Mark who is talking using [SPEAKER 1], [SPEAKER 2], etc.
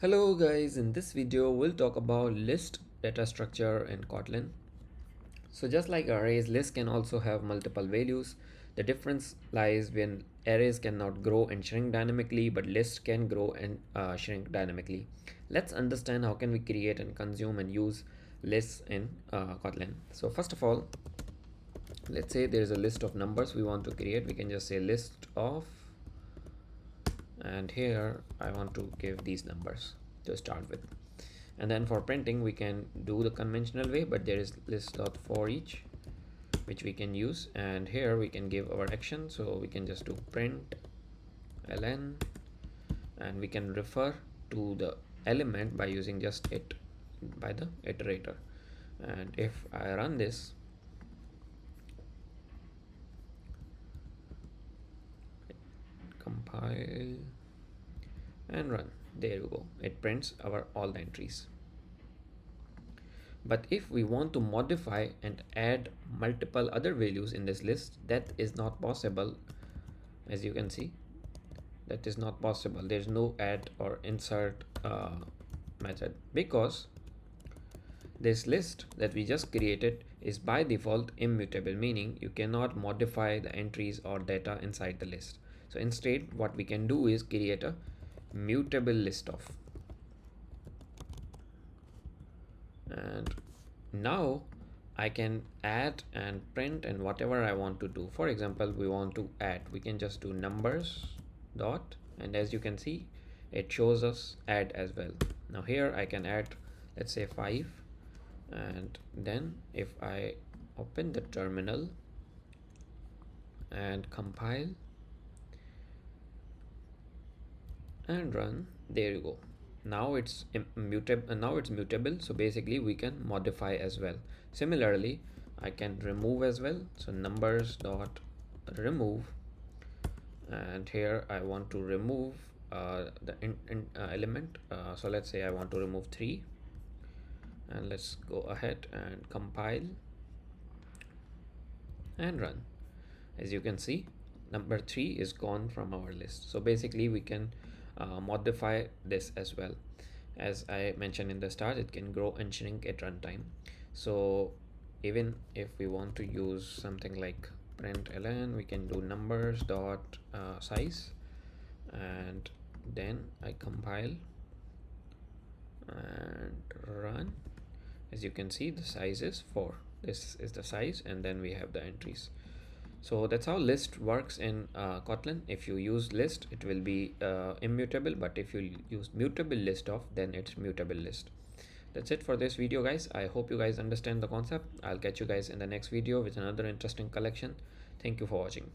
[SPEAKER 1] Hello guys, in this video we'll talk about list data structure in Kotlin. So just like arrays, lists can also have multiple values. The difference lies when arrays cannot grow and shrink dynamically, but lists can grow and shrink dynamically. Let's understand how can we create and consume and use lists in Kotlin. So first of all, let's say there's a list of numbers we want to create. We can just say list of, and here I want to give these numbers to start with. And then for printing we can do the conventional way, but there is list.for each which we can use, and here we can give our action. So we can just do print ln, and we can refer to the element by using just it by the iterator. And if I run this, compile and run, there you go, it prints our all the entries. But if we want to modify and add multiple other values in this list, that is not possible. As you can see, that is not possible. There's no add or insert method, because this list that we just created is by default immutable, meaning you cannot modify the entries or data inside the list. So instead what we can do is create a mutable list of, and now I can add and print and whatever I want to do. For example, we want to add, we can just do numbers dot, and as you can see it shows us add as well. Now here I can add, let's say 5, and then if I open the terminal and compile and run, there you go. Now it's mutable, so basically we can modify as well. Similarly, I can remove as well. So numbers dot remove, and here I want to remove the element. So let's say I want to remove 3, and let's go ahead and compile and run. As you can see, number 3 is gone from our list. So basically we can modify this as well. As I mentioned in the start, it can grow and shrink at runtime. So even if we want to use something like print ln, we can do numbers dot size, and then I compile and run. As you can see, the size is 4. This is the size, and then we have the entries. So that's how list works in Kotlin. If you use list, it will be immutable, but if you use mutable list of, then it's mutable list. That's it for this video, guys. I hope you guys understand the concept. I'll catch you guys in the next video with another interesting collection. Thank you for watching.